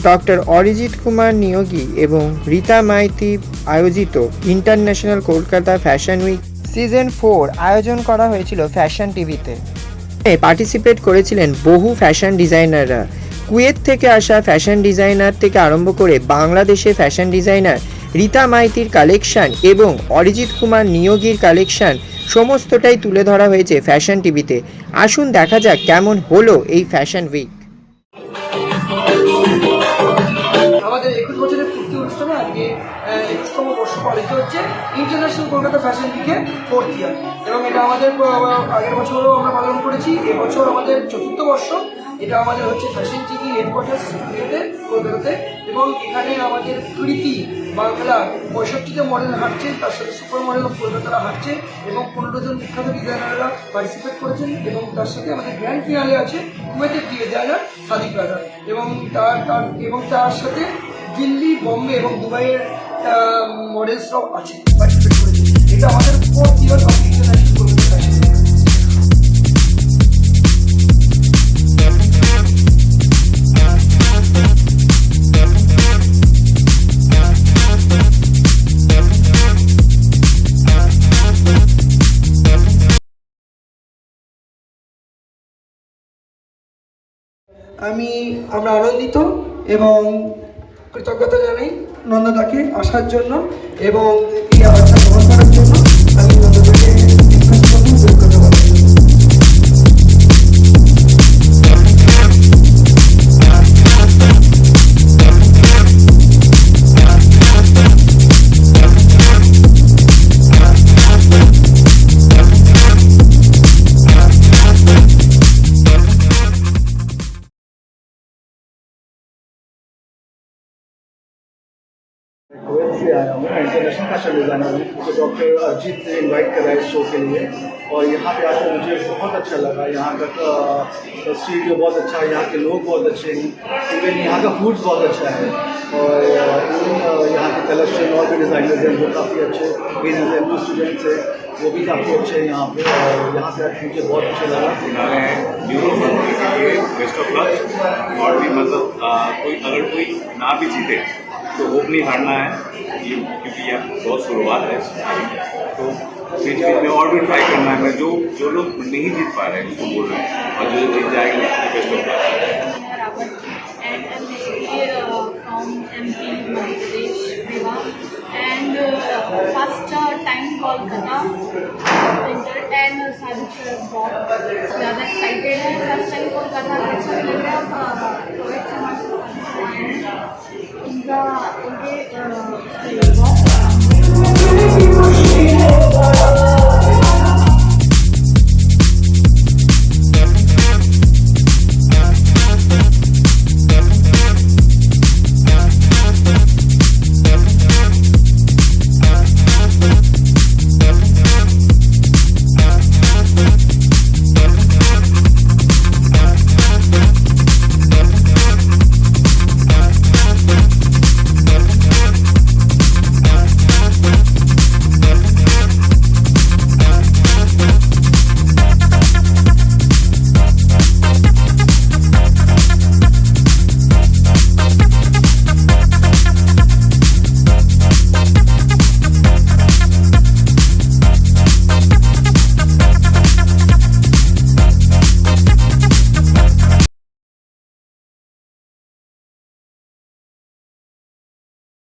Doctor Arijit Kumar Niyogi এবং রীতা মাইতি আয়োজিত international Kolkata fashion week season 4 আয়োজন করা হয়েছিল ফ্যাশন টিভিতে। পার্টিসিপেট করেছিলেন বহু ফ্যাশন ডিজাইনাররা। কুয়েত থেকে আসা ফ্যাশন ডিজাইনার থেকে আরম্ভ করে বাংলাদেশে ফ্যাশন ডিজাইনার রীতা মাইতির কালেকশন এবং অরিজিৎ কুমার নিয়োগীর কালেকশন সমস্তটাই তুলে ধরা হয়েছে ফ্যাশন টিভিতে। আসুন দেখা যাক কেমন হলো এই ফ্যাশন উইক। আমাদের 21 বছরের পূর্তি অনুষ্ঠানে আজকে 21তম বর্ষ পালিত হচ্ছে ইন্টারন্যাশনাল কলকাতা ফ্যাশন উইকের 4th ইয়ার, এবং এটা আমাদের আগের বছরও আমরা পালন করেছি। এবছর আমাদের 4র্থ বর্ষ। এটা আমাদের হচ্ছে ফ্যাশন টিভি হেডকোয়ার্টার স্টুডিওতে কলকাতাতে, এবং এখানে আমাদের কৃতি বাংলা 65টা মডেল হাঁটছে, তার সাথে সুপার মডেল অফ কলকাতারা হাঁটছে এবং 15 জন বিখ্যাত ডিজাইনাররা পার্টিসিপেট করেছেন, এবং তার সাথে আমাদের গ্র্যান্ড ফিনালে আছে কুয়েতের ডিজাইনার সাদিক রাজা, এবং তার সাথে দিল্লি, বম্বে এবং দুবাইয়ের মডেলসরাও আছে পার্টিসিপেট করেছে। এটা আমাদের 4th year of international Kolkata fashion. আমরা আনন্দিত এবং কৃতজ্ঞতা জানাই নন্দদাকে আসার জন্য এবং এই আওয়াজটা গ্রহণ করার জন্য। আমি নন্দদাকে কৃতজ্ঞতা বলি। कुवैत से आया हूँ, इंटरनेशनल फैशन डिज़ाइनर हूँ। मुझे डॉक्टर अरिजीत ने इनवाइट करा इस शो के लिए, और यहाँ पे आकर मुझे बहुत अच्छा लगा। यहाँ का स्टूडियो बहुत अच्छा है, यहाँ के लोग बहुत अच्छे हैं, इवन यहाँ का फूड्स बहुत अच्छा है, और इवन यहाँ के कलेक्शन और भी डिज़ाइनर्स हैं जो काफ़ी अच्छे ट्रेनर्स हैं, जो स्टूडेंट्स हैं वो भी काफ़ी अच्छे हैं यहाँ पे, और यहाँ पे आकर मुझे बहुत अच्छा लगा। Best of luck. और भी मतलब अगर कोई ना भी जीते तो होप नहीं हारना है, ये क्योंकि ये बहुत शुरुआत है, तो बीच में और भी ट्राई करना है। मैं जो लोग नहीं जीत पा रहे हैं उसको बोल रहे हैं, और जो जीत जाएगा उसको best of luck. And I'm basically from MP, Madhya Pradesh, Rewa, and first time Kolkata winter and Sadik Bob. ज़्यादा excited है, first time Kolkata अच्छा लग रहा है। रोहित शर्मा इनके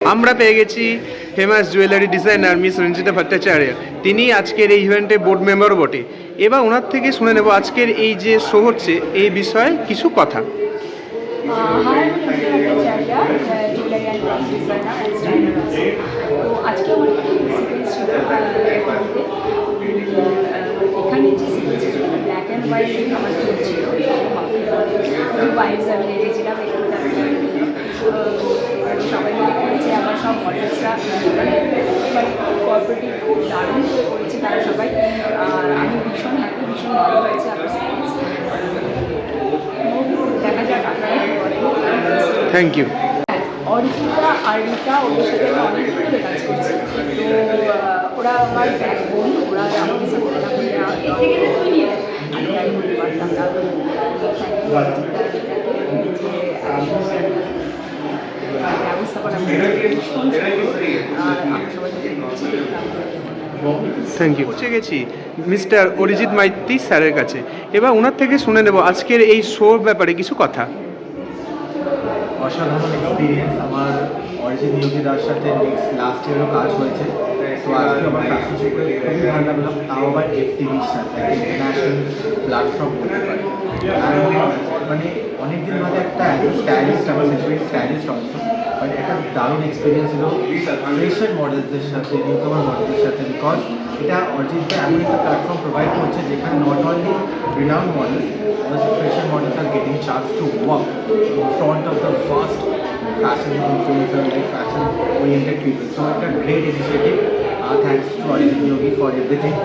আমরা পেয়ে গেছি famous jewellery designer miss Ranjita Bhattacharya. তিনি আজকের এই ইভেন্টে বোর্ড মেম্বারও বটে। এবার ওনার থেকে শুনে নেব আজকের এই যে শো হচ্ছে এই বিষয়ে কিছু কথা। Hi, jewelry and designer and styler also. তো আজকে আমার সিকোয়েন্স ছিল এখানে যে সিকোয়েন্স ছিল ব্ল্যাক অ্যান্ড হোয়াইট আমার থিম ছিল, ওয়াইফস আমি রেখেছিলাম একটু সবাই মিলে করেছে। আমার সব মডেলসরা মানে কর্পোরেটিভ খুব দারুণ করে করেছে তারা সবাই। আমি ভীষণ হ্যাপি, ভীষণ ভালো হয়েছে আমার সিকোয়েন্স। দেখা যাক আপনারা থ্যাংক ইউ। অরিজিতা আর রীতা ওদের সাথে অনেক দিন কাজ করছে, তো ওরা আমার ব্যাকবোন, ওরা আমাকে সাপোর্ট না করলে আমি আর বলতে পারতাম না। তো থ্যাংক ইউ অরিজিতা আর রীতাকে যে ব্যবস্থা করা হয়েছে ভীষণ সুন্দর। আর আমরা সবাই মিলে ঘুরছি, দেখলাম। Thank you. পৌঁছে গেছি মিস্টার অরিজিৎ মাইতি স্যারের কাছে, এবার ওনার থেকে শুনে নেব আজকের এই শোর ব্যাপারে কিছু কথা। অসাধারণ এক্সপিরিয়েন্স। আমার অরিজিৎ নিয়োগীদার সাথে লাস্ট ইয়ারও কাজ হয়েছে, তো আজকে আমার ফ্যাশন শো করে খুবই ভালো লাগলো, তাও আবার FTVর সাথে ইন্টারন্যাশনাল প্ল্যাটফর্ম বলতে পারি। আর মানে অনেকদিন বাদে একটা স্টাইলিস্ট, আমার সেলিব্রিটি স্টাইলিস্ট অলসো, মানে একটা দারুণ এক্সপিরিয়েন্স ছিল ফ্রেশার মডেলসদের সাথে, নিউকামার মডেলসদের সাথে, বিকজ এটা অরিজিৎটা এমন একটা প্ল্যাটফর্ম প্রোভাইড করছে যেখানে not only renowned models, also fresher models are getting chance to walk in front of the vast fashion influencer, like fashion oriented people. So it's a great initiative. Thanks to Arijit Yogi for everything.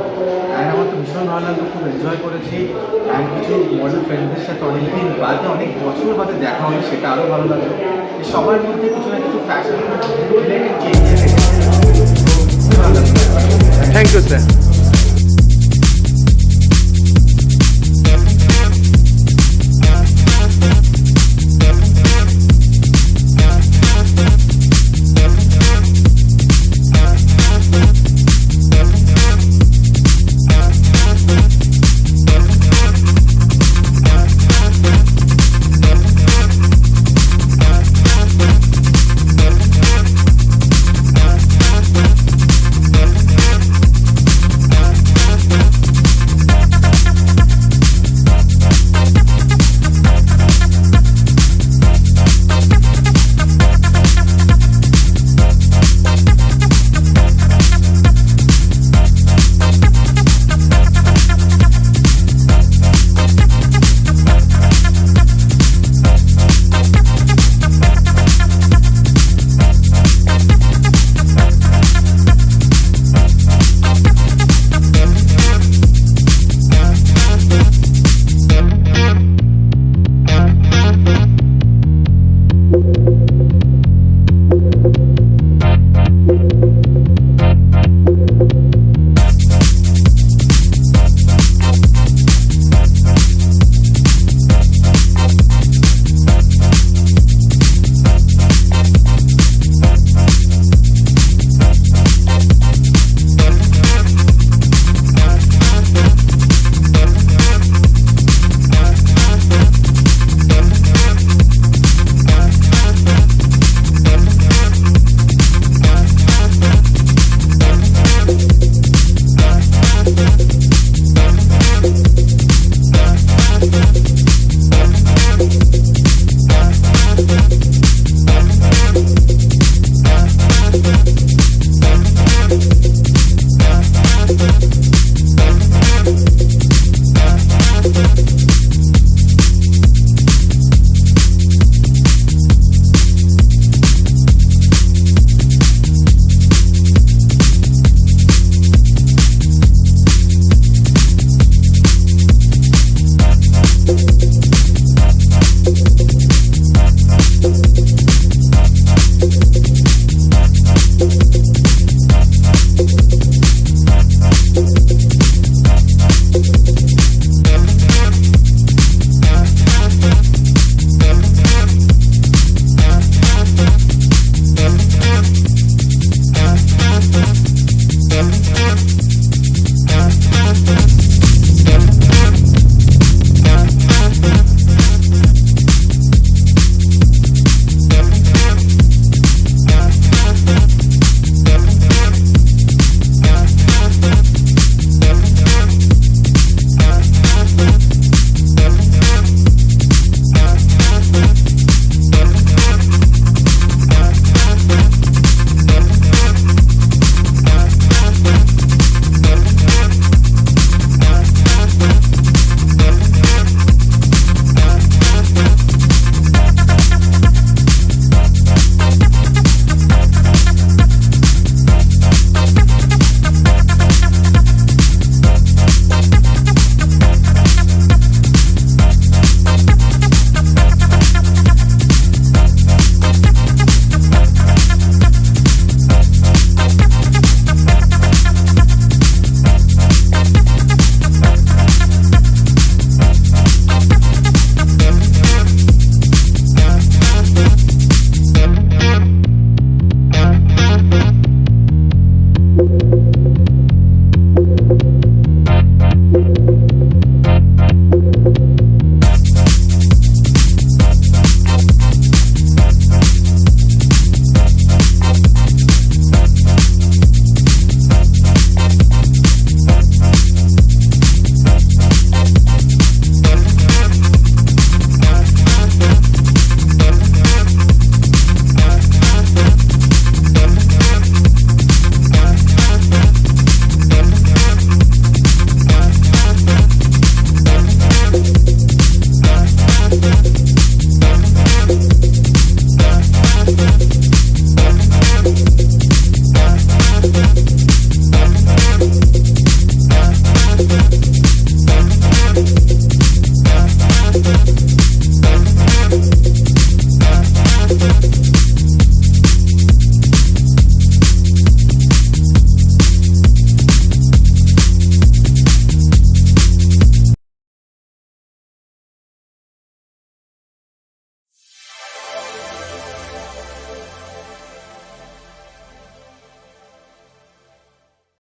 And আমার তো ভীষণ ভালো লাগলো, খুব enjoy করেছি। And কিছু model ফ্রেন্ডদের সাথে অনেকদিন বাদে, অনেক বছর বাদে দেখা হলো, সেটা আরও ভালো লাগলো। সবার মধ্যে কিছু না কিছু ফ্যাশন রিলেটেড চেঞ্জ এসেছে, খুব ভালো লাগলো। Thank you sir.